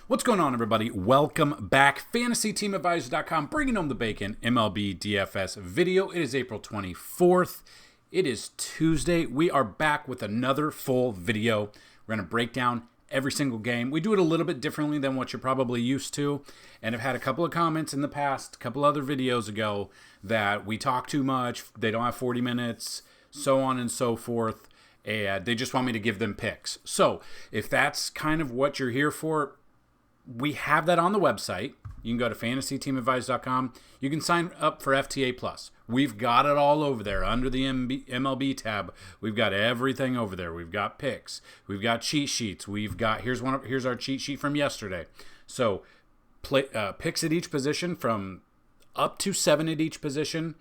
What's going on, everybody? Welcome back. FantasyTeamAdvisors.com, bringing home the bacon, MLB DFS video. It is April 24th. It is Tuesday. We are back with another full video. We're going to break down every single game. We do it a little bit differently than what you're probably used to. And I've had a couple of comments in the past, a couple other videos ago, that we talk too much, they don't have 40 minutes, so on and so forth. And they just want me to give them picks. So if that's kind of what you're here for, we have that on the website. You can go to FantasyTeamAdvisors.com. You can sign up for FTA Plus. We've got it all over there under the MLB tab. We've got everything over there. We've got picks. We've got cheat sheets. We've got here's our cheat sheet from yesterday. So picks at each position from up to 7 at each position.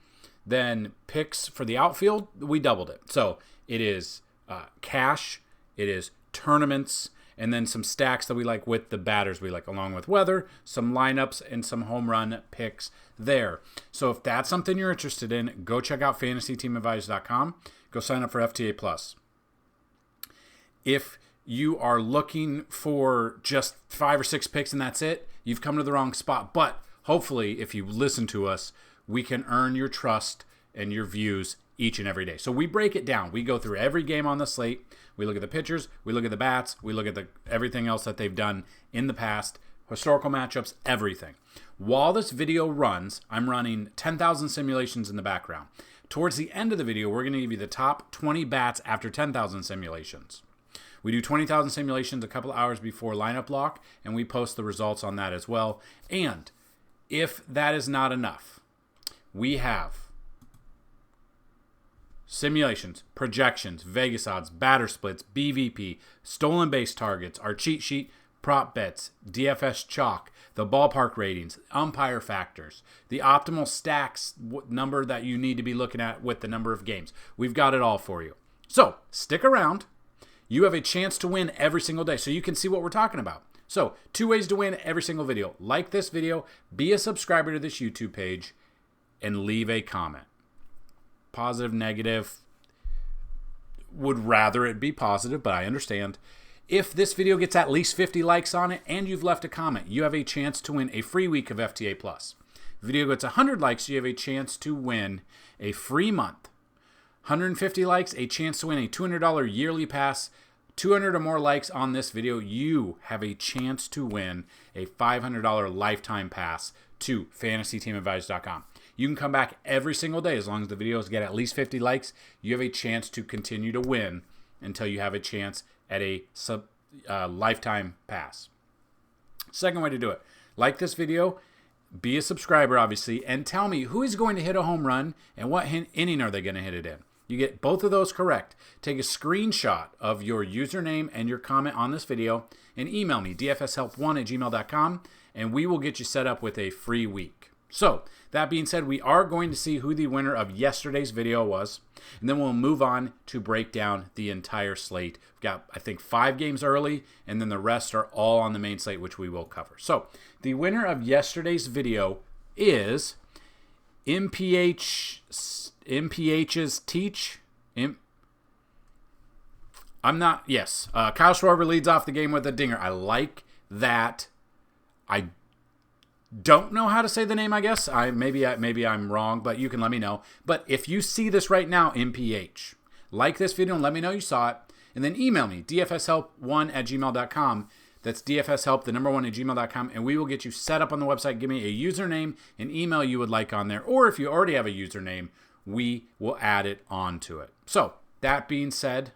Then picks for the outfield, we doubled it. So it is cash, it is tournaments, and then some stacks that we like with the batters we like, along with weather, some lineups, and some home run picks there. So if that's something you're interested in, go check out FantasyTeamAdvisors.com. Go sign up for FTA Plus. If you are looking for just 5 or 6 picks and that's it, you've come to the wrong spot. But hopefully, if you listen to us, we can earn your trust and your views each and every day. So we break it down. We go through every game on the slate. We look at the pitchers. We look at the bats. We look at everything else that they've done in the past, historical matchups, everything. While this video runs, I'm running 10,000 simulations in the background. Towards the end of the video, we're going to give you the top 20 bats after 10,000 simulations. We do 20,000 simulations a couple hours before lineup lock, and we post the results on that as well. And if that is not enough, we have simulations, projections, Vegas odds, batter splits, BVP, stolen base targets, our cheat sheet, prop bets, DFS chalk, the ballpark ratings, umpire factors, the optimal stacks number that you need to be looking at with the number of games. We've got it all for you. So stick around. You have a chance to win every single day, so you can see what we're talking about. So 2 ways to win every single video. Like this video, be a subscriber to this YouTube page, and leave a comment. Positive, negative, would rather it be positive, but I understand. If this video gets at least 50 likes on it and you've left a comment, you have a chance to win a free week of FTA Plus. If the video gets 100 likes, you have a chance to win a free month. 150 likes, a chance to win a $200 yearly pass. 200 or more likes on this video, you have a chance to win a $500 lifetime pass to FantasyTeamAdvisors.com. You can come back every single day as long as the videos get at least 50 likes. You have a chance to continue to win until you have a chance at a lifetime pass. Second way to do it, like this video, be a subscriber, obviously, and tell me who is going to hit a home run and what inning are they going to hit it in. You get both of those correct. Take a screenshot of your username and your comment on this video and email me, dfshelp1@gmail.com, and we will get you set up with a free week. So, that being said, we are going to see who the winner of yesterday's video was, and then we'll move on to break down the entire slate. We've got, I think, 5 games early, and then the rest are all on the main slate, which we will cover. So, the winner of yesterday's video is MPH's Teach. Kyle Schwarber leads off the game with a dinger. I like that. I don't know how to say the name, I guess. Maybe I'm wrong, but you can let me know. But if you see this right now, MPH, like this video and let me know you saw it, and then email me, dfshelp1@gmail.com. That's dfshelp, the number 1@gmail.com, and we will get you set up on the website. Give me a username and email you would like on there, or if you already have a username, we will add it onto it. So, that being said,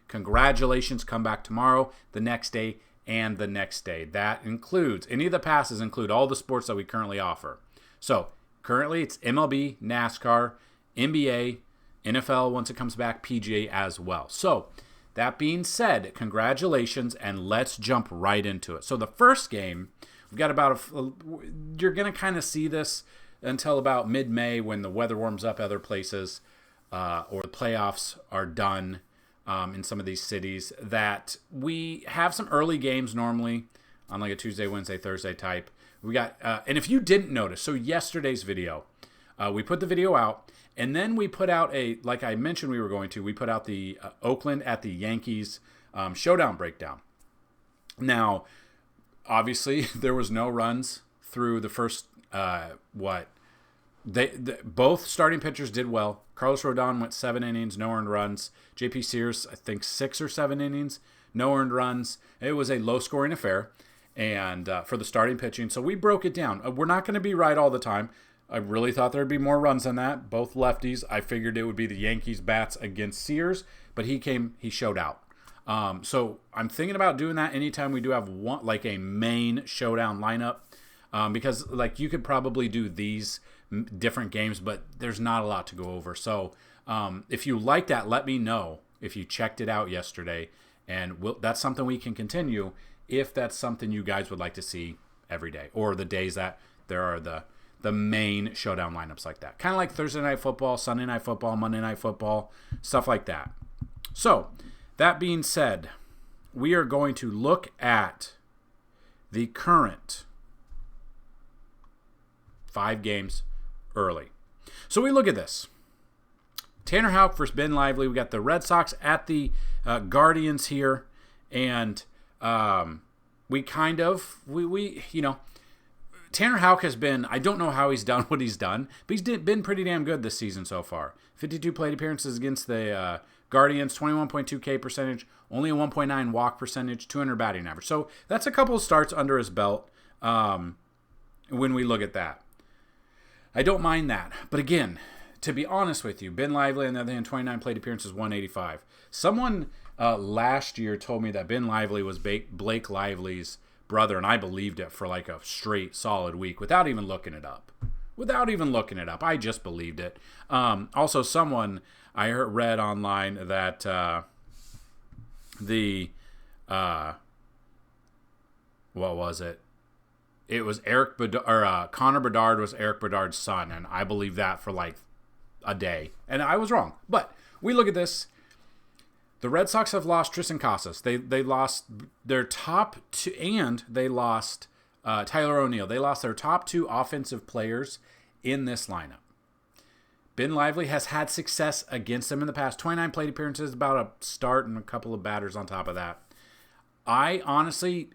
congratulations. Come back tomorrow, the next day, and the next day. That includes, any of the passes include all the sports that we currently offer. So, currently it's MLB, NASCAR, NBA, NFL once it comes back, PGA as well. So, that being said, congratulations, and let's jump right into it. So, the first game, we've got you're going to kind of see this until about mid-May when the weather warms up other places or the playoffs are done. In some of these cities, that we have some early games normally on like a Tuesday, Wednesday, Thursday type. We got, and if you didn't notice, so yesterday's video, we put the video out, and then we put out like I mentioned we were going to, we put out the Oakland at the Yankees showdown breakdown. Now, obviously, there was no runs through the first, both starting pitchers did well. Carlos Rodon went 7 innings, no earned runs. JP Sears, I think 6 or 7 innings, no earned runs. It was a low-scoring affair and for the starting pitching. So we broke it down. We're not going to be right all the time. I really thought there would be more runs than that. Both lefties. I figured it would be the Yankees bats against Sears, but he showed out. So I'm thinking about doing that anytime we do have one, like a main showdown lineup, because like you could probably do these different games, but there's not a lot to go over. So if you like that, let me know if you checked it out yesterday, and that's something we can continue if that's something you guys would like to see every day, or the days that there are the main showdown lineups like that. Kind of like Thursday Night Football, Sunday Night Football, Monday Night Football, stuff like that. So that being said, we are going to look at the current 5 games early. So we look at this. Tanner Houck versus Ben Lively. We got the Red Sox at the Guardians here, and we Tanner Houck has been, I don't know how he's done what he's done, but he's been pretty damn good this season so far. 52 plate appearances against the Guardians, 21.2 K percentage, only a 1.9 walk percentage, 200 batting average. So that's a couple of starts under his belt when we look at that. I don't mind that. But again, to be honest with you, Ben Lively, on the other hand, 29 plate appearances, 185. Someone last year told me that Ben Lively was Blake Lively's brother, and I believed it for like a straight solid week without even looking it up. I just believed it. Also, someone I read online that what was it? It was Connor Bedard was Eric Bedard's son, and I believed that for like a day, and I was wrong. But we look at this. The Red Sox have lost Tristan Casas. They lost their top 2, and they lost Tyler O'Neill. They lost their top 2 offensive players in this lineup. Ben Lively has had success against them in the past. 29 plate appearances, about a start and a couple of batters on top of that. I honestly,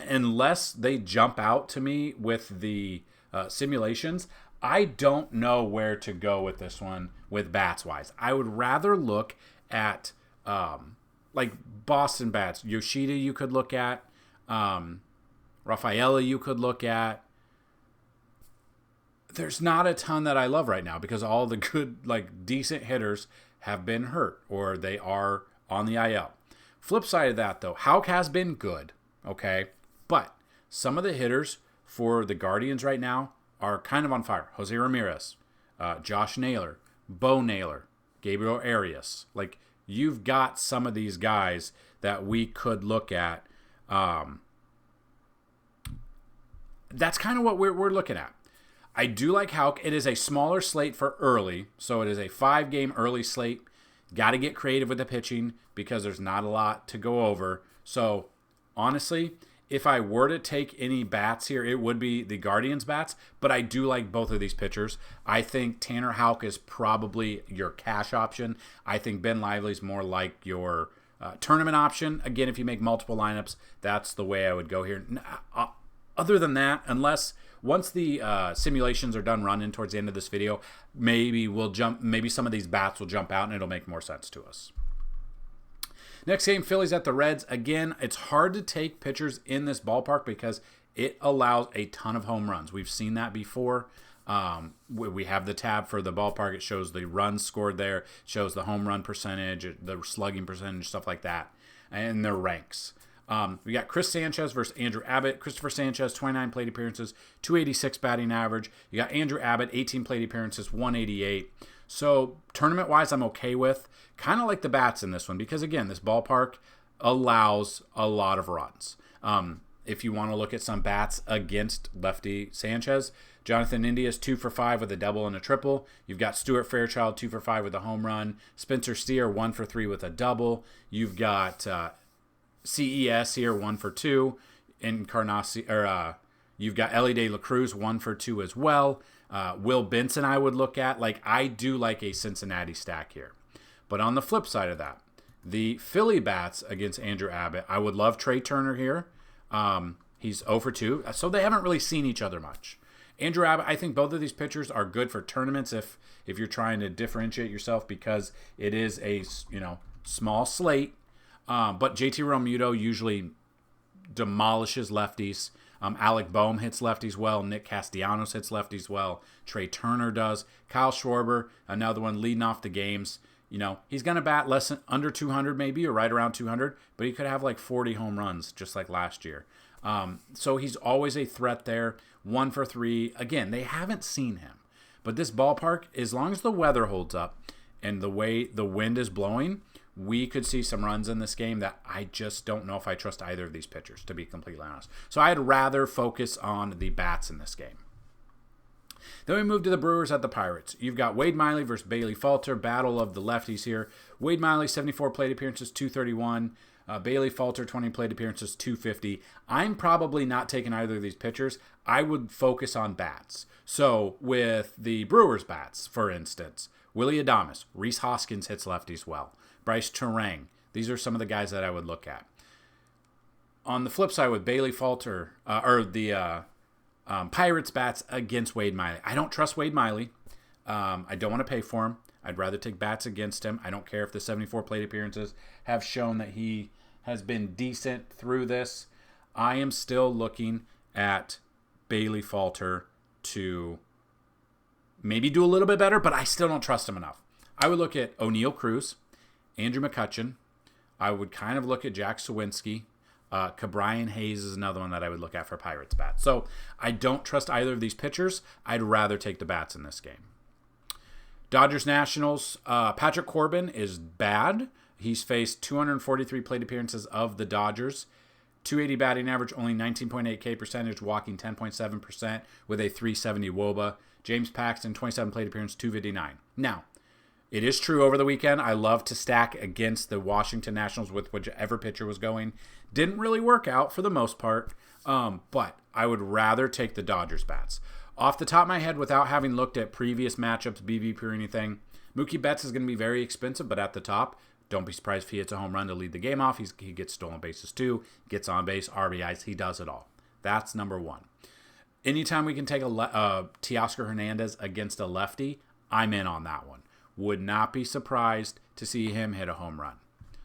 unless they jump out to me with the simulations, I don't know where to go with this one with bats-wise. I would rather look at like Boston bats. Yoshida you could look at. Rafaela you could look at. There's not a ton that I love right now because all the good, like decent hitters have been hurt or they are on the IL. Flip side of that, though, Houck has been good, okay? But some of the hitters for the Guardians right now are kind of on fire. Jose Ramirez, Josh Naylor, Bo Naylor, Gabriel Arias. Like, you've got some of these guys that we could look at. That's kind of what we're looking at. I do like Houck. It is a smaller slate for early, so it is a 5-game early slate. Got to get creative with the pitching because there's not a lot to go over. So, honestly, if I were to take any bats here, it would be the Guardians bats, but I do like both of these pitchers. I think Tanner Houck is probably your cash option. I think Ben Lively's more like your tournament option. Again, if you make multiple lineups, that's the way I would go here. Other than that, unless once the simulations are done running towards the end of this video, maybe some of these bats will jump out and it'll make more sense to us. Next game, Phillies at the Reds. Again, it's hard to take pitchers in this ballpark because it allows a ton of home runs. We've seen that before. We have the tab for the ballpark. It shows the runs scored there. It shows the home run percentage, the slugging percentage, stuff like that, and their ranks. We got Chris Sanchez versus Andrew Abbott. Christopher Sanchez, 29 plate appearances, 286 batting average. You got Andrew Abbott, 18 plate appearances, 188. So tournament-wise, I'm okay with. Kind of like the bats in this one because, again, this ballpark allows a lot of runs. If you want to look at some bats against lefty Sanchez, Jonathan India is 2 for 5 with a double and a triple. You've got Stuart Fairchild, 2 for 5 with a home run. Spencer Steer, 1 for 3 with a double. You've got CES here, 1 for 2. You've got Ellie De La Cruz, 1 for 2 as well. Will Benson I would look at. I do like a Cincinnati stack here. But on the flip side of that, the Philly bats against Andrew Abbott, I would love Trey Turner here. He's 0 for 2, so they haven't really seen each other much. Andrew Abbott, I think both of these pitchers are good for tournaments if you're trying to differentiate yourself because it is a small slate. But JT Realmuto usually demolishes lefties. Alec Boehm hits lefties well. Nick Castellanos hits lefties well. Trey Turner does. Kyle Schwarber, another one leading off the games. He's going to bat under 200 maybe or right around 200, but he could have like 40 home runs just like last year. So he's always a threat there. 1 for 3. Again, they haven't seen him. But this ballpark, as long as the weather holds up and the way the wind is blowing, we could see some runs in this game that I just don't know if I trust either of these pitchers, to be completely honest. So I'd rather focus on the bats in this game. Then we move to the Brewers at the Pirates. You've got Wade Miley versus Bailey Falter, battle of the lefties here. Wade Miley, 74 plate appearances, 231. Bailey Falter, 20 plate appearances, 250. I'm probably not taking either of these pitchers. I would focus on bats. So with the Brewers bats, for instance, Willy Adames, Rhys Hoskins hits lefties well. Bryce Terang. These are some of the guys that I would look at. On the flip side with Bailey Falter, Pirates bats against Wade Miley. I don't trust Wade Miley. I don't want to pay for him. I'd rather take bats against him. I don't care if the 74 plate appearances have shown that he has been decent through this. I am still looking at Bailey Falter to maybe do a little bit better, but I still don't trust him enough. I would look at O'Neal Cruz, Andrew McCutchen. I would kind of look at Jack Sawinski. Cabrian Hayes is another one that I would look at for Pirates bats. So I don't trust either of these pitchers. I'd rather take the bats in this game. Dodgers Nationals, Patrick Corbin is bad. He's faced 243 plate appearances of the Dodgers. 280 batting average, only 19.8 K percentage, walking 10.7% with a 370 WOBA. James Paxton, 27 plate appearance, 259. Now, it is true over the weekend, I love to stack against the Washington Nationals with whichever pitcher was going. Didn't really work out for the most part, but I would rather take the Dodgers bats. Off the top of my head, without having looked at previous matchups, BVP or anything, Mookie Betts is going to be very expensive, but at the top, don't be surprised if he hits a home run to lead the game off. He gets stolen bases too, gets on base, RBIs, he does it all. That's number one. Anytime we can take a Teoscar Hernandez against a lefty, I'm in on that one. Would not be surprised to see him hit a home run.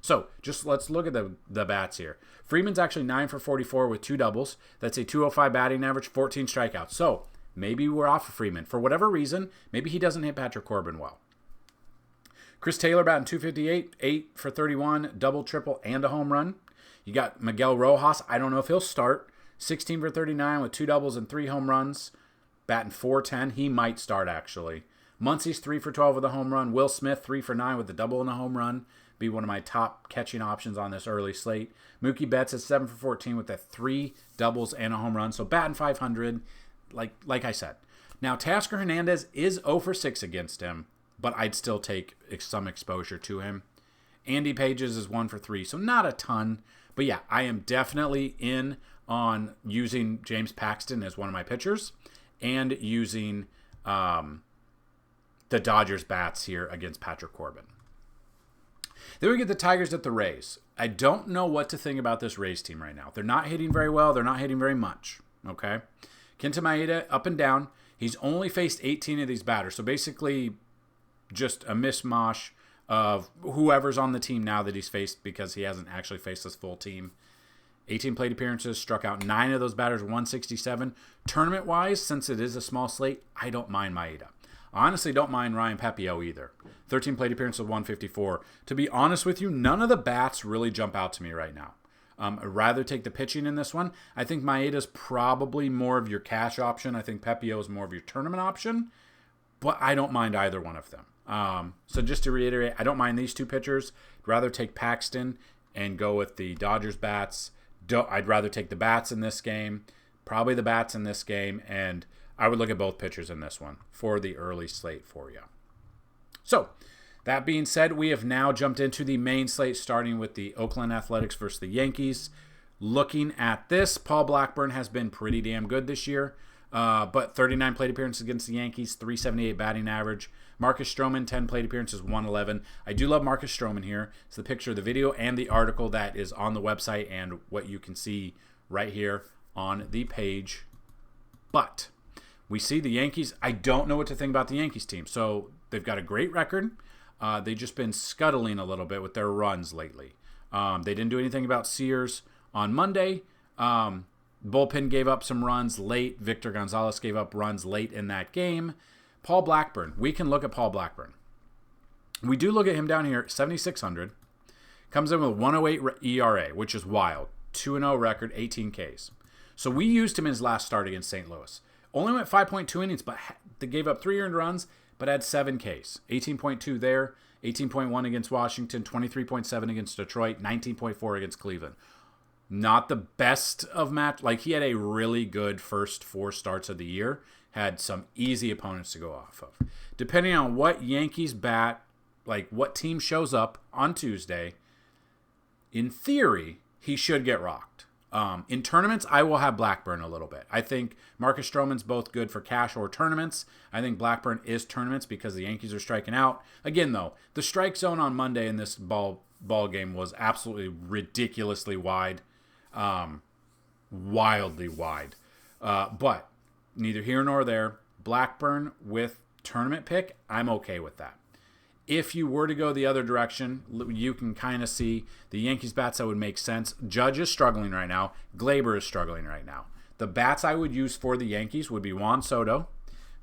So just let's look at the bats here. Freeman's actually 9 for 44 with 2 doubles. That's a 205 batting average, 14 strikeouts. So maybe we're off of Freeman. For whatever reason, maybe he doesn't hit Patrick Corbin well. Chris Taylor batting 258, 8 for 31, double, triple, and a home run. You got Miguel Rojas. I don't know if he'll start. 16 for 39 with 2 doubles and 3 home runs. Batting 410. He might start, actually. Muncie's 3 for 12 with a home run. Will Smith 3 for 9 with a double and a home run. Be one of my top catching options on this early slate. Mookie Betts is 7 for 14 with the 3 doubles and a home run. So batting 500, like I said. Now, Teoscar Hernandez is 0 for 6 against him, but I'd still take some exposure to him. Andy Pages is 1 for 3, so not a ton. But yeah, I am definitely in on using James Paxton as one of my pitchers and using the Dodgers bats here against Patrick Corbin. Then we get the Tigers at the Rays. I don't know what to think about this Rays team right now. They're not hitting very well. They're not hitting very much. Okay? Kenta Maeda, up and down. He's only faced 18 of these batters. So basically just a mishmash of whoever's on the team now that he's faced because he hasn't actually faced this full team. 18 plate appearances, struck out 9 of those batters, 167. Tournament-wise, since it is a small slate, I don't mind Maeda. I honestly don't mind Ryan Pepio either. 13 plate appearances, 154. To be honest with you, none of the bats really jump out to me right now. I'd rather take the pitching in this one. I think Maeda's probably more of your cash option. I think Pepio is more of your tournament option. But I don't mind either one of them. So just to reiterate, I don't mind these two pitchers. I'd rather take Paxton and go with the Dodgers bats. I'd rather take the bats in this game. Probably the bats in this game. And I would look at both pitchers in this one for the early slate for you. So, that being said, we have now jumped into the main slate, starting with the Oakland Athletics versus the Yankees. Looking at this, Paul Blackburn has been pretty damn good this year, but 39 plate appearances against the Yankees, 378 batting average. Marcus Stroman, 10 plate appearances, 111. I do love Marcus Stroman here. It's the picture of the video and the article that is on the website and what you can see right here. on the page. But we see the Yankees. I don't know what to think about the Yankees team. So they've got a great record. They've just been scuttling a little bit with their runs lately. They didn't do anything about Sears on Monday. Bullpen gave up some runs late. Victor Gonzalez gave up runs late in that game. Paul Blackburn. We can look at Paul Blackburn. We do look at him down here, 7,600. Comes in with 108 ERA, which is wild. 2-0 record, 18 Ks. So we used him in his last start against St. Louis. Only went 5.2 innings, but they gave up 3 earned runs, but had 7 Ks. 18.2 there, 18.1 against Washington, 23.7 against Detroit, 19.4 against Cleveland. Not the best of match. Like, he had a really good first 4 starts of the year. Had some easy opponents to go off of. Depending on what Yankees bat, like what team shows up on Tuesday, in theory, he should get rocked. In tournaments, I will have Blackburn a little bit. I think Marcus Stroman's both good for cash or tournaments. I think Blackburn is tournaments because the Yankees are striking out. Again, though, the strike zone on Monday in this ball game was absolutely ridiculously wide. Wildly wide. But neither here nor there. Blackburn with tournament pick, I'm okay with that. If you were to go the other direction, you can kind of see the Yankees bats that would make sense. Judge is struggling right now. Gleyber is struggling right now. The bats I would use for the Yankees would be Juan Soto.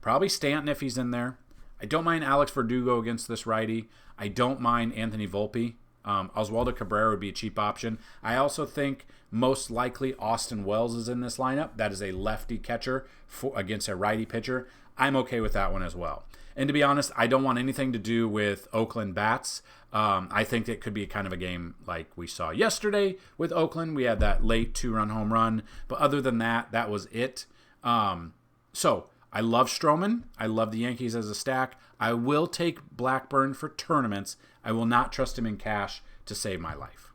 Probably Stanton if he's in there. I don't mind Alex Verdugo against this righty. I don't mind Anthony Volpe. Oswaldo Cabrera would be a cheap option. I also think most likely Austin Wells is in this lineup. That is a lefty catcher against a righty pitcher. I'm okay with that one as well. And to be honest, I don't want anything to do with Oakland bats. I think it could be kind of a game like we saw yesterday with Oakland. We had that late 2-run home run. But other than that, that was it. So I love Stroman. I love the Yankees as a stack. I will take Blackburn for tournaments. I will not trust him in cash to save my life.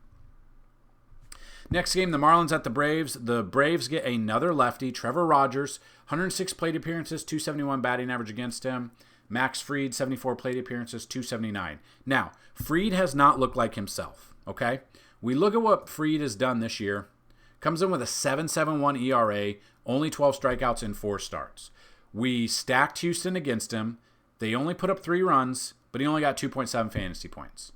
Next game, the Marlins at the Braves. The Braves get another lefty, Trevor Rogers, 106 plate appearances, 271 batting average against him. Max Fried, 74 plate appearances, 279. Now, Fried has not looked like himself, okay? We look at what Fried has done this year. Comes in with a 7.71 ERA, only 12 strikeouts in 4 starts. We stacked Houston against him. They only put up 3 runs, but he only got 2.7 fantasy points.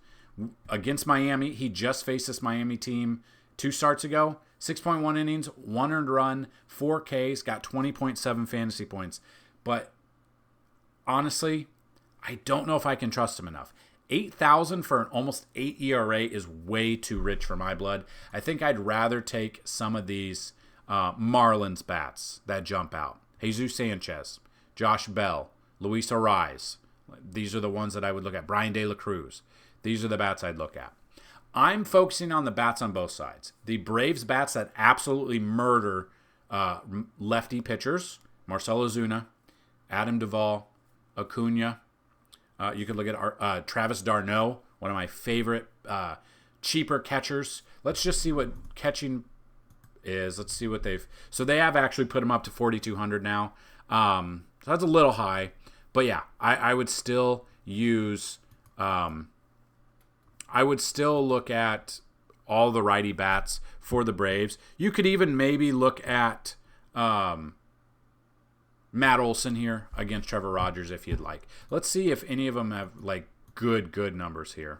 Against Miami, he just faced this Miami team 2 starts ago. 6.1 innings, 1 earned run, 4 Ks, got 20.7 fantasy points. But honestly, I don't know if I can trust him enough. 8,000 for an almost 8 ERA is way too rich for my blood. I think I'd rather take some of these Marlins bats that jump out. Jesus Sanchez, Josh Bell, Luis Ariz. These are the ones that I would look at. Brian De La Cruz. These are the bats I'd look at. I'm focusing on the bats on both sides. The Braves bats that absolutely murder lefty pitchers. Marcell Ozuna, Adam Duvall, Acuna. You could look at Travis d'Arnaud, one of my favorite cheaper catchers. Let's just see what catching is. Let's see what they've... So they have actually put him up to 4,200 now. So that's a little high. But yeah, I would still use... I would still look at all the righty bats for the Braves. You could even maybe look at Matt Olson here against Trevor Rogers if you'd like. Let's see if any of them have like good numbers here.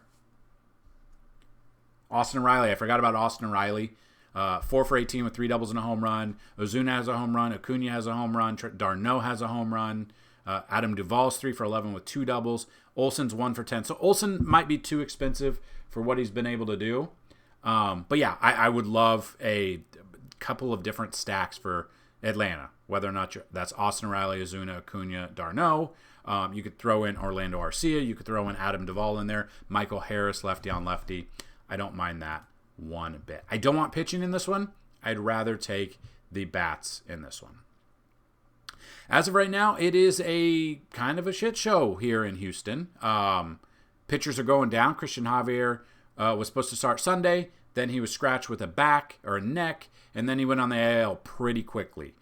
Austin Riley. I forgot about Austin Riley. 4 for 18 with 3 doubles and a home run. Ozuna has a home run. Acuna has a home run. d'Arnaud has a home run. Adam Duvall's 3 for 11 with 2 doubles. Olson's 1 for 10. So Olson might be too expensive for what he's been able to do. But yeah, I would love a couple of different stacks for Atlanta, whether or not that's Austin Riley, Ozuna, Acuna, d'Arnaud. You could throw in Orlando Arcia. You could throw in Adam Duvall in there. Michael Harris, lefty on lefty. I don't mind that one bit. I don't want pitching in this one. I'd rather take the bats in this one. As of right now, it is a kind of a shit show here in Houston. Pitchers are going down. Christian Javier was supposed to start Sunday. Then he was scratched with a back or a neck, and then he went on the AL pretty quickly.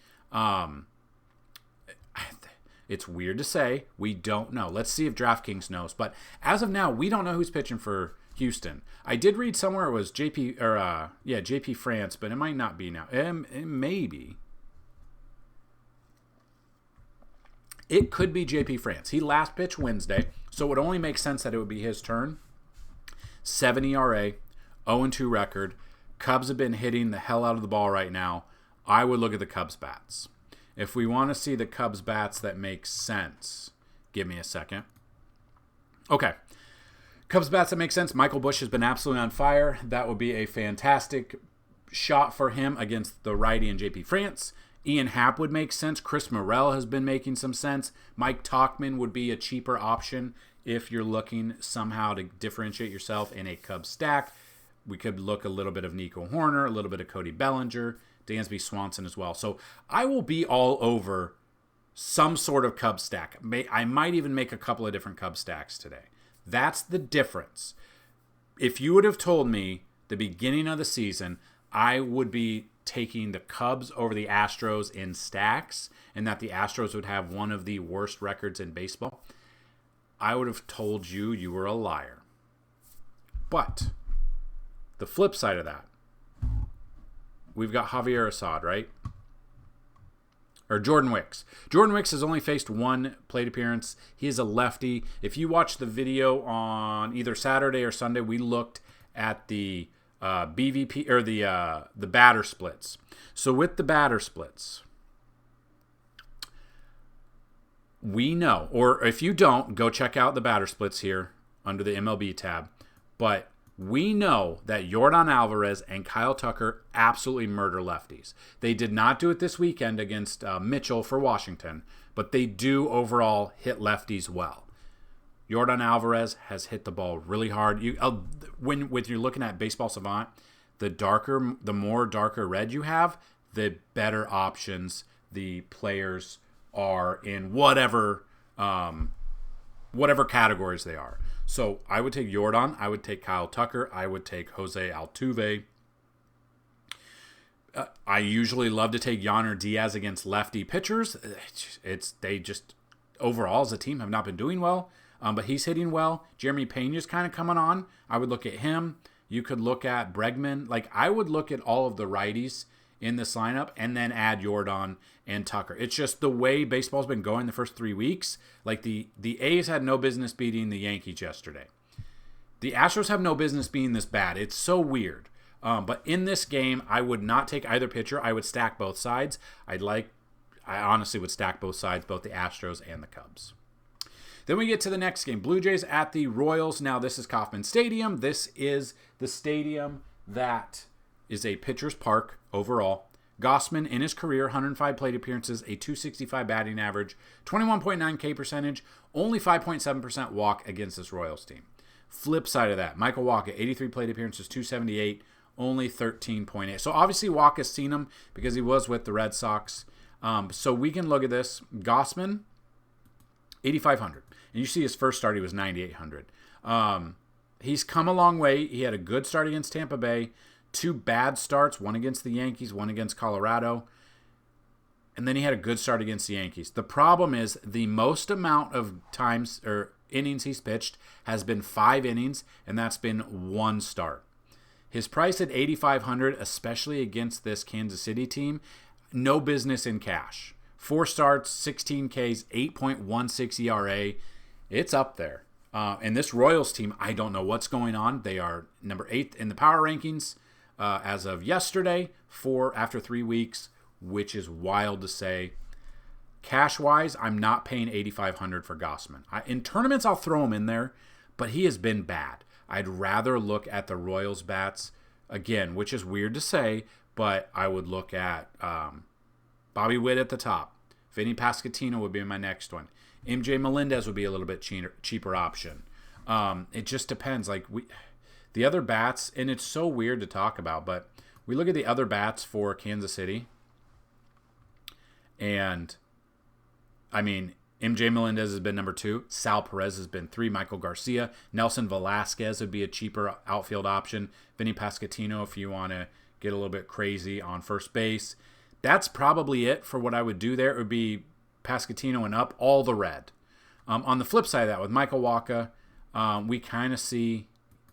It's weird to say. We don't know. Let's see if DraftKings knows. But as of now, we don't know who's pitching for Houston. I did read somewhere it was JP France, but it might not be now. It may be. It could be JP France. He last pitched Wednesday, so it would only make sense that it would be his turn. 7 ERA, 0-2 record. Cubs have been hitting the hell out of the ball right now. I would look at the Cubs bats. If we want to see the Cubs bats that make sense, give me a second. Okay. Cubs bats that make sense. Michael Busch has been absolutely on fire. That would be a fantastic shot for him against the righty and JP France. Ian Happ would make sense. Chris Morel has been making some sense. Mike Tauchman would be a cheaper option if you're looking somehow to differentiate yourself in a Cubs stack. We could look a little bit of Nico Horner, a little bit of Cody Bellinger, Dansby Swanson as well. So I will be all over some sort of Cubs stack. I might even make a couple of different Cubs stacks today. That's the difference. If you would have told me the beginning of the season, I would be taking the Cubs over the Astros in stacks and that the Astros would have one of the worst records in baseball, I would have told you were a liar. But the flip side of that, we've got Javier Assad, right? Or Jordan Wicks. Jordan Wicks has only faced one plate appearance. He is a lefty. If you watch the video on either Saturday or Sunday, we looked at the BVP or the batter splits. So with the batter splits, we know, or if you don't, go check out the batter splits here under the MLB tab. But we know that Yordan Alvarez and Kyle Tucker absolutely murder lefties. They did not do it this weekend against Mitchell for Washington, but they do overall hit lefties well. Yordan Alvarez has hit the ball really hard. When you're looking at Baseball Savant, the more darker red you have, the better options the players are in whatever categories they are. So I would take Yordan. I would take Kyle Tucker. I would take Jose Altuve. I usually love to take Yonder Diaz against lefty pitchers. They just overall as a team have not been doing well. But he's hitting well. Jeremy Pena's kind of coming on. I would look at him. You could look at Bregman. I would look at all of the righties in this lineup and then add Yordan and Tucker. It's just the way baseball's been going the first 3 weeks. The A's had no business beating the Yankees yesterday. The Astros have no business being this bad. It's so weird. But in this game, I would not take either pitcher. I would stack both sides. I honestly would stack both sides, both the Astros and the Cubs. Then we get to the next game. Blue Jays at the Royals. Now, this is Kauffman Stadium. This is the stadium that is a pitcher's park overall. Gossman, in his career, 105 plate appearances, a 265 batting average, 21.9 K percentage, only 5.7% walk against this Royals team. Flip side of that, Michael Wacha, 83 plate appearances, 278, only 13.8. So obviously Wacha's seen him because he was with the Red Sox. So we can look at this. Gossman, 8,500. And you see his first start, he was 9,800. He's come a long way. He had a good start against Tampa Bay, 2 bad starts, one against the Yankees, one against Colorado. And then he had a good start against the Yankees. The problem is the most amount of times or innings he's pitched has been 5 innings, and that's been 1 start. His price at 8,500, especially against this Kansas City team, no business in cash. 4 starts, 16 Ks, 8.16 ERA. It's up there. And this Royals team, I don't know what's going on. They are number 8 in the power rankings as of yesterday, after 3 weeks, which is wild to say. Cash-wise, I'm not paying $8,500 for Gossman. In tournaments, I'll throw him in there, but he has been bad. I'd rather look at the Royals bats, again, which is weird to say, but I would look at Bobby Witt at the top. Vinny Pasquantino would be my next one. MJ Melendez would be a little bit cheaper option. It just depends. The other bats, and it's so weird to talk about, but we look at the other bats for Kansas City, and MJ Melendez has been number 2. Sal Perez has been 3. Michael Garcia. Nelson Velasquez would be a cheaper outfield option. Vinny Pasquantino if you want to get a little bit crazy on first base. That's probably it for what I would do there. It would be Pasquantino and up, all the red. On the flip side of that, with Michael Wacha, we kind of see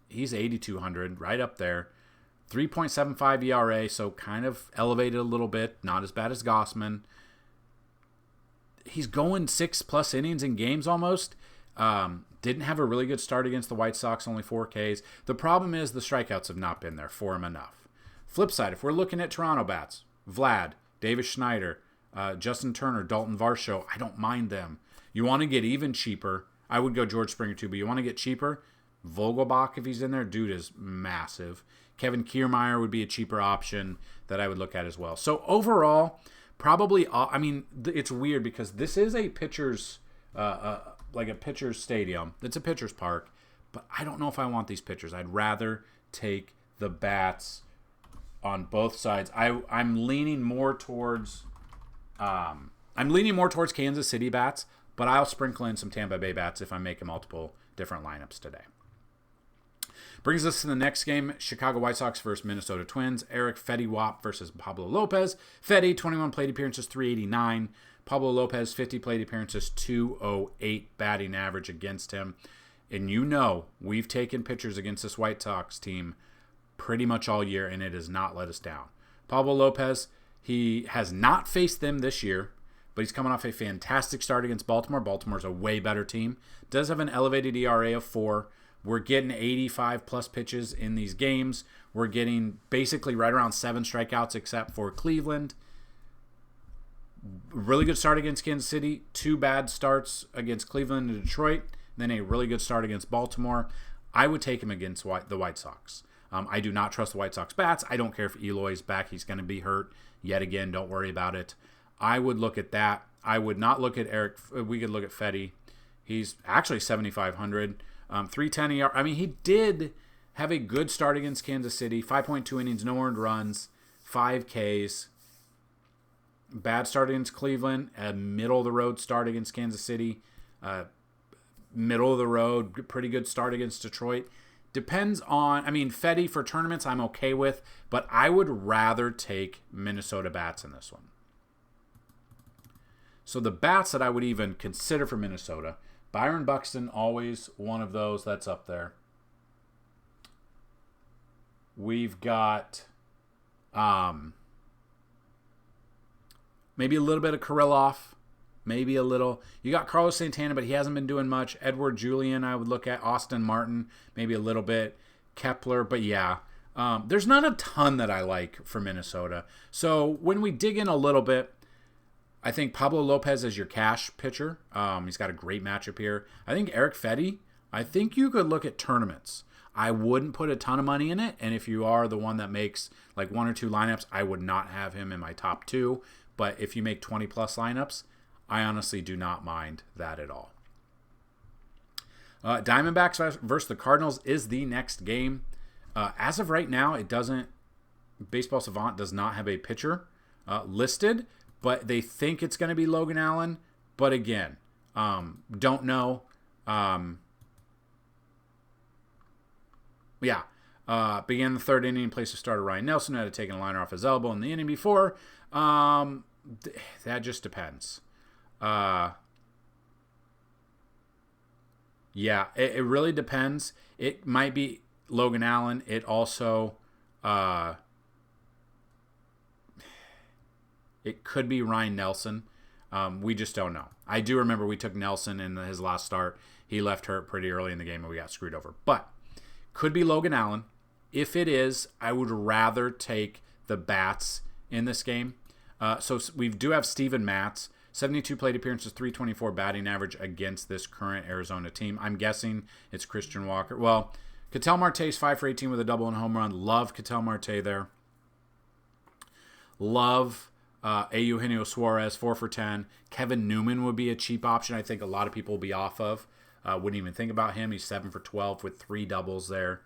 he's 8,200, right up there. 3.75 ERA, so kind of elevated a little bit. Not as bad as Gossman. He's going 6+ innings in games almost. Didn't have a really good start against the White Sox, only 4 Ks. The problem is the strikeouts have not been there for him enough. Flip side, if we're looking at Toronto bats, Vlad, Davis Schneider, Justin Turner, Dalton Varsho, I don't mind them. You want to get even cheaper, I would go George Springer too, but you want to get cheaper, Vogelbach, if he's in there, dude is massive. Kevin Kiermaier would be a cheaper option that I would look at as well. So overall, probably, I mean, it's weird because this is a pitcher's, like a pitcher's stadium. It's a pitcher's park, but I don't know if I want these pitchers. I'd rather take the bats on both sides. I'm leaning more towards, Kansas City bats, but I'll sprinkle in some Tampa Bay bats if I'm making multiple different lineups today. Brings us to the next game, Chicago White Sox versus Minnesota Twins. Eric Fetty Wap versus Pablo Lopez. Fetty, 21 plate appearances, 389. Pablo Lopez, 50 plate appearances, 208 batting average against him. And you know, we've taken pitchers against this White Sox team pretty much all year, and it has not let us down. Pablo Lopez, he has not faced them this year, but he's coming off a fantastic start against Baltimore. Baltimore's a way better team. Does have an elevated ERA of 4. We're getting 85+ pitches in these games. We're getting basically right around 7 strikeouts except for Cleveland. Really good start against Kansas City. 2 bad starts against Cleveland and Detroit. Then a really good start against Baltimore. I would take him against the White Sox. I do not trust the White Sox bats. I don't care if Eloy's back. He's going to be hurt yet again. Don't worry about it. I would look at that. I would not look at Eric. We could look at Fetty. He's actually 7,500. 310 ER. I mean, he did have a good start against Kansas City. 5.2 innings, no earned runs, 5 Ks. Bad start against Cleveland. A middle-of-the-road start against Kansas City. Middle-of-the-road, pretty good start against Detroit. Depends on, I mean, Fetty for tournaments I'm okay with, but I would rather take Minnesota bats in this one. So the bats that I would even consider for Minnesota, Byron Buxton, always one of those that's up there. We've got maybe a little bit of Kirilloff, maybe a little. You got Carlos Santana, but he hasn't been doing much. Edward Julian, I would look at. Austin Martin, maybe a little bit. Kepler, but yeah. There's not a ton that I like for Minnesota. So when we dig in a little bit, I think Pablo Lopez is your cash pitcher. He's got a great matchup here. I think Eric Fetty, I think you could look at tournaments. I wouldn't put a ton of money in it, and if you are the one that makes like 1 or 2 lineups, I would not have him in my top 2. But if you make 20+ lineups, I honestly do not mind that at all. Diamondbacks versus the Cardinals is the next game. As of right now, Baseball Savant does not have a pitcher listed, but they think it's going to be Logan Allen. But again, don't know. Began the 3rd inning in place of starter Ryan Nelson, who had taken a liner off his elbow in the inning before. That just depends. It really depends. It might be Logan Allen. It also... It could be Ryan Nelson. We just don't know. I do remember we took Nelson in his last start. He left hurt pretty early in the game and we got screwed over. But could be Logan Allen. If it is, I would rather take the bats in this game. So we do have Steven Matz. 72 plate appearances, 324 batting average against this current Arizona team. I'm guessing it's Christian Walker. Well, Ketel Marte's 5 for 18 with a double and home run. Love Ketel Marte there. Love... Eugenio Suarez, 4 for 10. Kevin Newman would be a cheap option I think a lot of people will be off of. Wouldn't even think about him. He's 7 for 12 with 3 doubles there.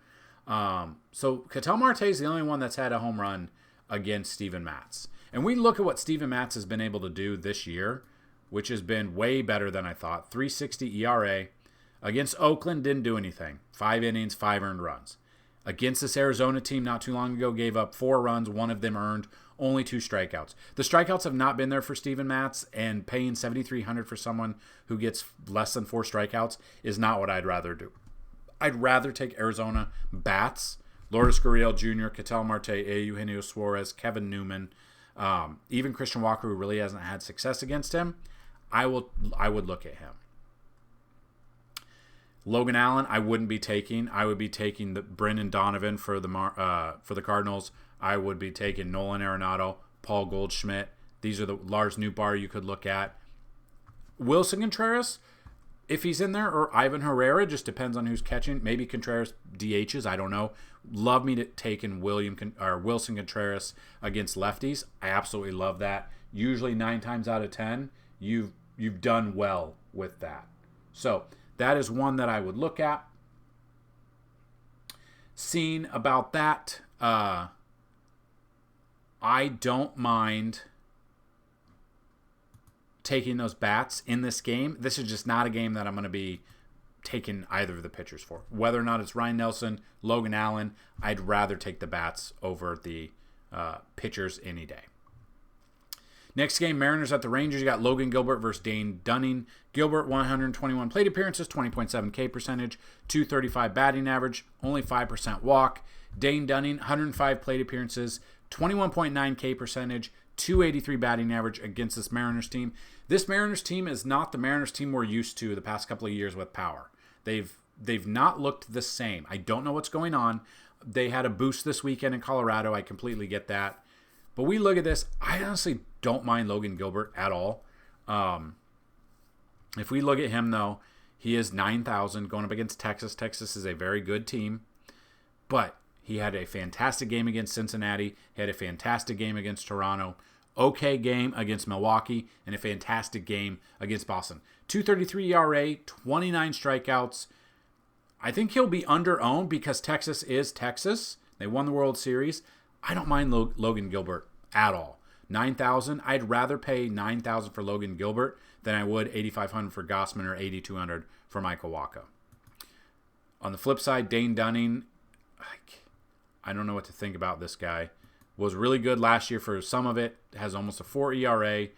So Ketel Marte is the only one that's had a home run against Steven Matz. And we look at what Steven Matz has been able to do this year, which has been way better than I thought. 3.60 ERA. Against Oakland, didn't do anything. 5 innings, 5 earned runs. Against this Arizona team not too long ago, gave up 4 runs, 1 of them earned, only 2 strikeouts. The strikeouts have not been there for Steven Matz, and paying $7,300 for someone who gets less than 4 strikeouts is not what I'd rather do. I'd rather take Arizona bats. Lourdes Gurriel Jr., Ketel Marte, Eugenio Suarez, Kevin Newman, even Christian Walker, who really hasn't had success against him. I would look at him. Logan Allen, I wouldn't be taking. I would be taking the Brendan Donovan for the Cardinals. I would be taking Nolan Arenado, Paul Goldschmidt. These are the Lars Nootbaar you could look at. Wilson Contreras, if he's in there, or Ivan Herrera, just depends on who's catching. Maybe Contreras DHs, I don't know. Love me to take in Wilson Contreras against lefties. I absolutely love that. Usually 9 times out of 10, you've done well with that. So that is one that I would look at. Seeing about that, I don't mind taking those bats in this game. This is just not a game that I'm going to be taking either of the pitchers for. Whether or not it's Ryan Nelson, Logan Allen, I'd rather take the bats over the pitchers any day. Next game, Mariners at the Rangers. You got Logan Gilbert versus Dane Dunning. Gilbert, 121 plate appearances, 20.7 K percentage, 235 batting average, only 5% walk. Dane Dunning, 105 plate appearances, 21.9 K percentage, 283 batting average against this Mariners team. This Mariners team is not the Mariners team we're used to the past couple of years with power. They've not looked the same. I don't know what's going on. They had a boost this weekend in Colorado. I completely get that. But we look at this. I honestly don't mind Logan Gilbert at all. If we look at him, though, he is 9,000 going up against Texas. Texas is a very good team. But he had a fantastic game against Cincinnati. He had a fantastic game against Toronto. Okay game against Milwaukee. And a fantastic game against Boston. 2.33 ERA, 29 strikeouts. I think he'll be under-owned because Texas is Texas. They won the World Series. I don't mind Logan Gilbert at all. 9,000. I'd rather pay 9,000 for Logan Gilbert than I would 8,500 for Gossman or 8,200 for Michael Wacha. On the flip side, Dane Dunning, I don't know what to think about this guy. Was really good last year for some of it. Has almost a 4 ERA.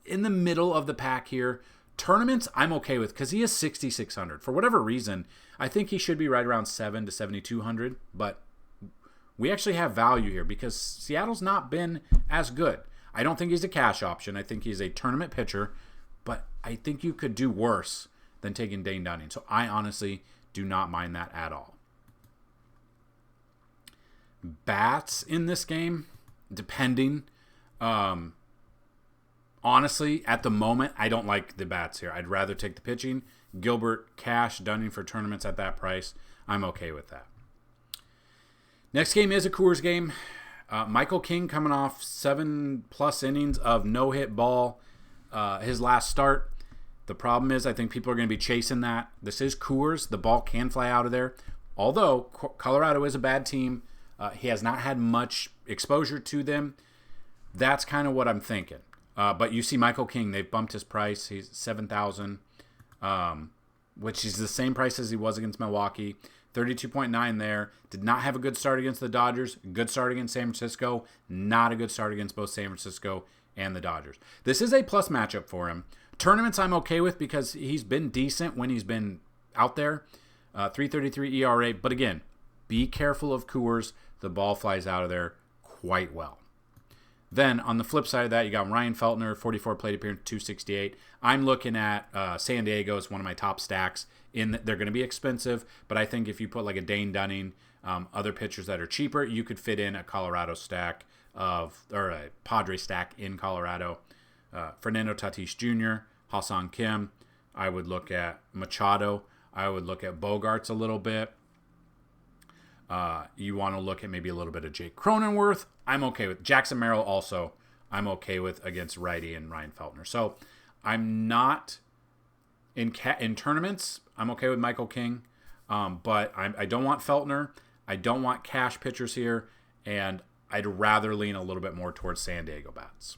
In the middle of the pack here. Tournaments, I'm okay with because he is 6,600. For whatever reason, I think he should be right around 7 to 7,200. But we actually have value here because Seattle's not been as good. I don't think he's a cash option. I think he's a tournament pitcher. But I think you could do worse than taking Dane Dunning. So I honestly do not mind that at all. Bats in this game, depending. Honestly, at the moment, I don't like the bats here. I'd rather take the pitching. Gilbert, cash, Dunning for tournaments at that price. I'm okay with that. Next game is a Coors game. Michael King coming off 7+ innings of no-hit ball his last start. The problem is I think people are going to be chasing that. This is Coors. The ball can fly out of there. Although Colorado is a bad team, he has not had much exposure to them. That's kind of what I'm thinking. But you see Michael King, they've bumped his price. He's 7,000, which is the same price as he was against Milwaukee. 32.9 there. Did not have a good start against the Dodgers. Good start against San Francisco. Not a good start against both San Francisco and the Dodgers. This is a plus matchup for him. Tournaments I'm okay with because he's been decent when he's been out there. 3.33 ERA. But again, be careful of Coors. The ball flies out of there quite well. Then on the flip side of that, you got Ryan Feltner, 44 plate appearance, 268. I'm looking at San Diego as one of my top stacks. They're going to be expensive, but I think if you put like a Dane Dunning, other pitchers that are cheaper, you could fit in a Colorado stack or a Padre stack in Colorado. Fernando Tatis Jr., Hassan Kim. I would look at Machado. I would look at Bogarts a little bit. You want to look at maybe a little bit of Jake Cronenworth. I'm okay with Jackson Merrill also. I'm okay with against righty and Ryan Feltner. So I'm not in tournaments. I'm okay with Michael King, but I don't want Feltner. I don't want cash pitchers here, and I'd rather lean a little bit more towards San Diego bats.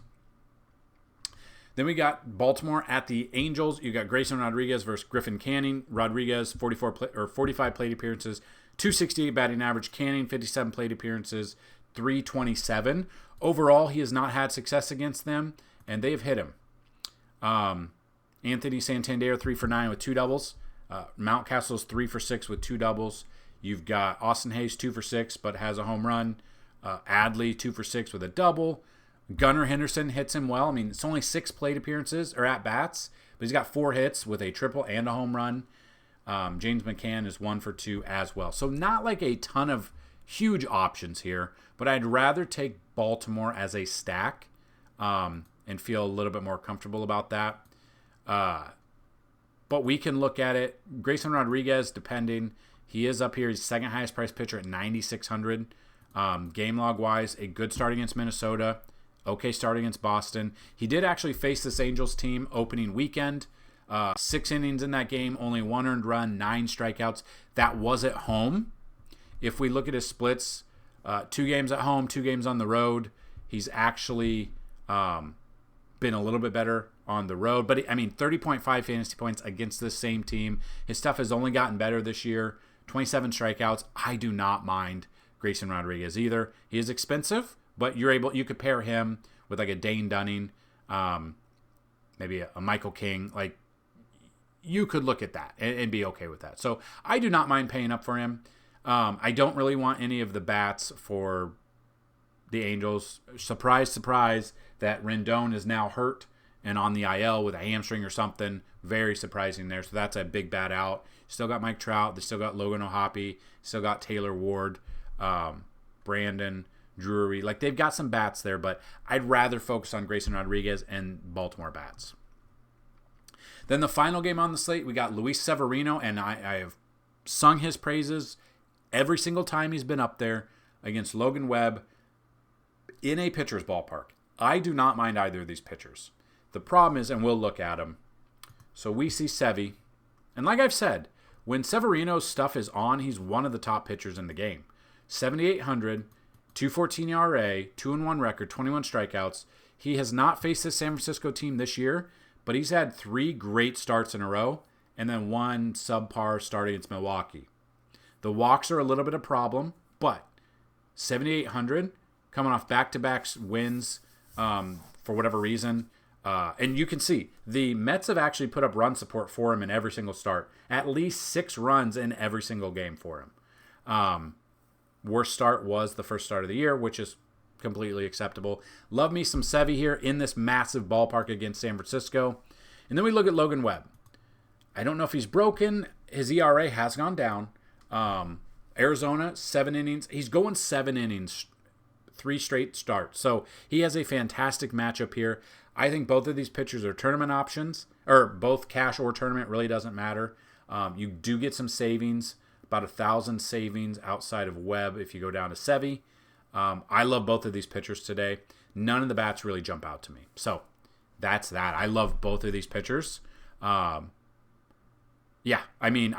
Then we got Baltimore at the Angels. You got Grayson Rodriguez versus Griffin Canning. Rodriguez 45 plate appearances, 268 batting average. Canning 57 plate appearances, 327. Overall, he has not had success against them, and they have hit him. Anthony Santander 3 for 9 with 2 doubles. Mountcastle's 3 for 6 with 2 doubles. You've got Austin Hayes 2 for 6 but has a home run. Adley 2 for 6 with a double. Gunnar Henderson hits him well. I mean, it's only 6 plate appearances or at bats, but he's got 4 hits with a triple and a home run. James McCann is 1 for 2 as well. So not like a ton of huge options here, but I'd rather take Baltimore as a stack and feel a little bit more comfortable about that. But we can look at it. Grayson Rodriguez, depending, he is up here. He's second highest priced pitcher at 9,600. Game log wise, a good start against Minnesota. Okay start against Boston. He did actually face this Angels team opening weekend. 6 innings in that game, only 1 earned run, 9 strikeouts. That was at home. If we look at his splits, 2 games at home, 2 games on the road. He's actually been a little bit better on the road. But, 30.5 fantasy points against this same team. His stuff has only gotten better this year. 27 strikeouts. I do not mind Grayson Rodriguez either. He is expensive, but you could pair him with like a Dane Dunning, maybe a Michael King. Like, you could look at that and be okay with that. So I do not mind paying up for him. I don't really want any of the bats for the Angels. Surprise, surprise, that Rendon is now hurt and on the IL with a hamstring or something. Very surprising there. So that's a big bat out. Still got Mike Trout. They still got Logan O'Hoppe. Still got Taylor Ward, Brandon Drury. Like, they've got some bats there, but I'd rather focus on Grayson Rodriguez and Baltimore bats. Then the final game on the slate, we got Luis Severino, and I have sung his praises every single time he's been up there against Logan Webb in a pitcher's ballpark. I do not mind either of these pitchers. The problem is, and we'll look at them. So we see Sevy, and like I've said, when Severino's stuff is on, he's one of the top pitchers in the game. 7,800, 2.14 ERA, 2-1 record, 21 strikeouts. He has not faced this San Francisco team this year, but he's had 3 great starts in a row and then 1 subpar start against Milwaukee. The walks are a little bit of a problem, but 7,800 coming off back-to-back wins for whatever reason. And you can see the Mets have actually put up run support for him in every single start. At least 6 runs in every single game for him. Worst start was the first start of the year, which is completely acceptable. Love me some Sevy here in this massive ballpark against San Francisco. And then we look at Logan Webb. I don't know if he's broken. His ERA has gone down. Arizona, 7 innings. He's going 7 innings, 3 straight starts. So he has a fantastic matchup here. I think both of these pitchers are tournament options, or both cash or tournament, really doesn't matter. You do get some savings, about 1,000 savings outside of Webb if you go down to Sevy. I love both of these pitchers today. None of the bats really jump out to me. So that's that. I love both of these pitchers. I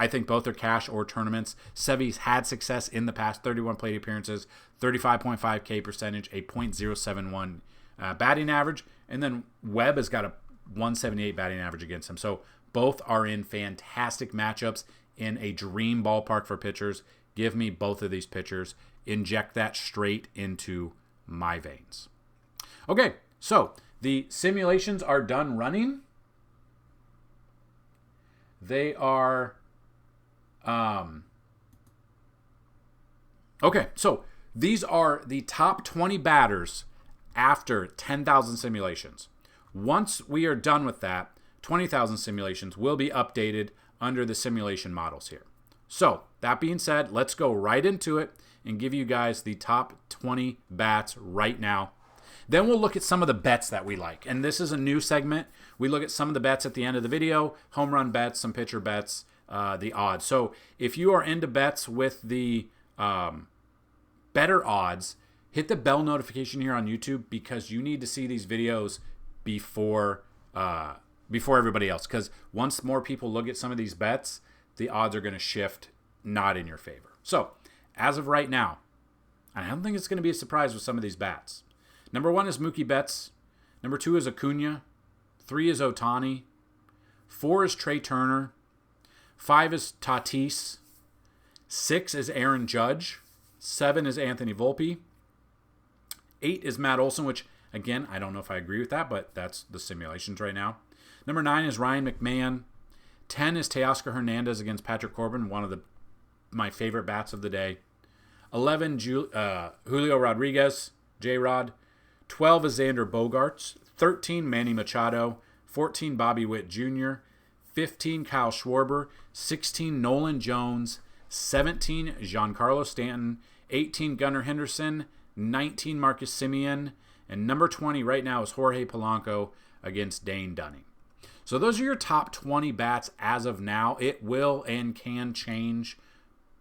think both are cash or tournaments. Sevy's had success in the past, 31 plate appearances, 35.5 K percentage, a .071 batting average, and then Webb has got a 178 batting average against him. So both are in fantastic matchups in a dream ballpark for pitchers. Give me both of these pitchers. Inject that straight into my veins. Okay, so the simulations are done running. They are... Okay, so these are the top 20 batters after 10,000 simulations. Once we are done with that, 20,000 simulations will be updated under the simulation models here. So, that being said, let's go right into it and give you guys the top 20 bats right now. Then we'll look at some of the bets that we like. And this is a new segment. We look at some of the bets at the end of the video, home run bets, some pitcher bets, the odds. So if you are into bets with the better odds, hit the bell notification here on YouTube because you need to see these videos before everybody else. Because once more people look at some of these bets, the odds are going to shift not in your favor. So as of right now, I don't think it's going to be a surprise with some of these bats. Number 1 is Mookie Betts. Number 2 is Acuna. 3 is Ohtani. 4 is Trey Turner. 5 is Tatis. 6 is Aaron Judge. 7 is Anthony Volpe. 8 is Matt Olson, which, again, I don't know if I agree with that, but that's the simulations right now. Number 9 is Ryan McMahon. 10 is Teoscar Hernandez against Patrick Corbin, one of my favorite bats of the day. 11, Julio Rodriguez, J-Rod. 12 is Xander Bogaerts. 13, Manny Machado. 14, Bobby Witt Jr. 15, Kyle Schwarber. 16, Nolan Jones. 17, Giancarlo Stanton. 18, Gunnar Henderson. 19, Marcus Semien. And number 20 right now is Jorge Polanco against Dane Dunning. So those are your top 20 bats as of now. It will and can change.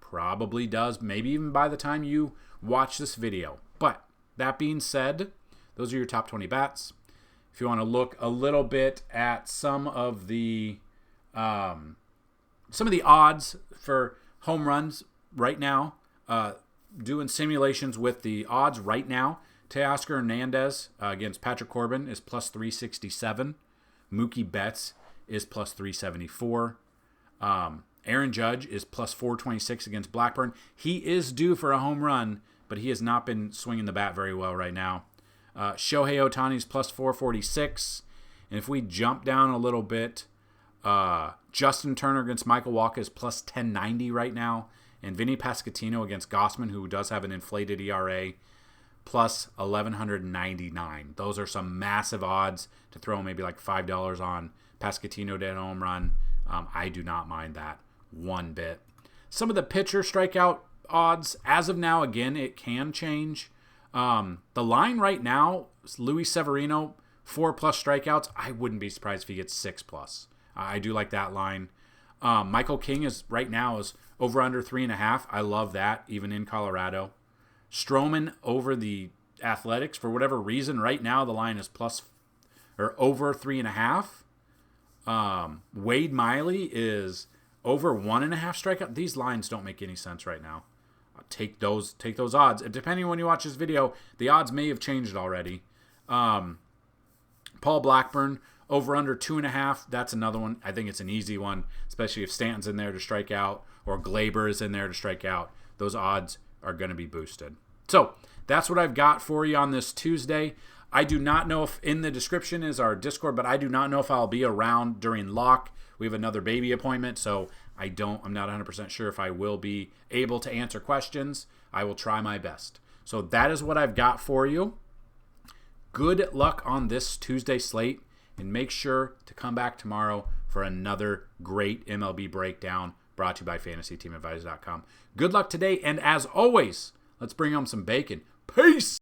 Probably does, maybe even by the time you watch this video. But that being said, those are your top 20 bats. If you want to look a little bit at some of the odds for home runs right now, doing simulations with the odds right now, Teoscar Hernandez against Patrick Corbin is plus 367. Mookie Betts is plus 374. Aaron Judge is plus 426 against Blackburn. He is due for a home run, but he has not been swinging the bat very well right now. Shohei Ohtani is plus 446. And if we jump down a little bit, Justin Turner against Michael Wacha is plus 1090 right now. And Vinny Pasquantino against Gossman, who does have an inflated ERA, plus 1199. Those are some massive odds to throw maybe like $5 on Pasquantino to hit a home run. I do not mind that one bit. Some of the pitcher strikeout odds, as of now, again, it can change. The line right now, Luis Severino, 4+ strikeouts. I wouldn't be surprised if he gets 6+. I do like that line. Michael King is right now is over under 3.5. I love that, even in Colorado. Stroman over the Athletics. For whatever reason, right now the line is over 3.5. Wade Miley is over 1.5 strikeout. These lines don't make any sense right now. Take those odds. Depending on when you watch this video, the odds may have changed already. Paul Blackburn over under 2.5. That's another one. I think it's an easy one, especially if Stanton's in there to strike out or Glaber is in there to strike out. Those odds are going to be boosted. So that's what I've got for you on this Tuesday. I do not know if in the description is our Discord, but I do not know if I'll be around during lock. We have another baby appointment, so I'm not 100% sure if I will be able to answer questions. I will try my best. So that is what I've got for you. Good luck on this Tuesday slate, and make sure to come back tomorrow for another great MLB breakdown brought to you by FantasyTeamAdvisors.com. Good luck today, and as always, let's bring home some bacon. Peace!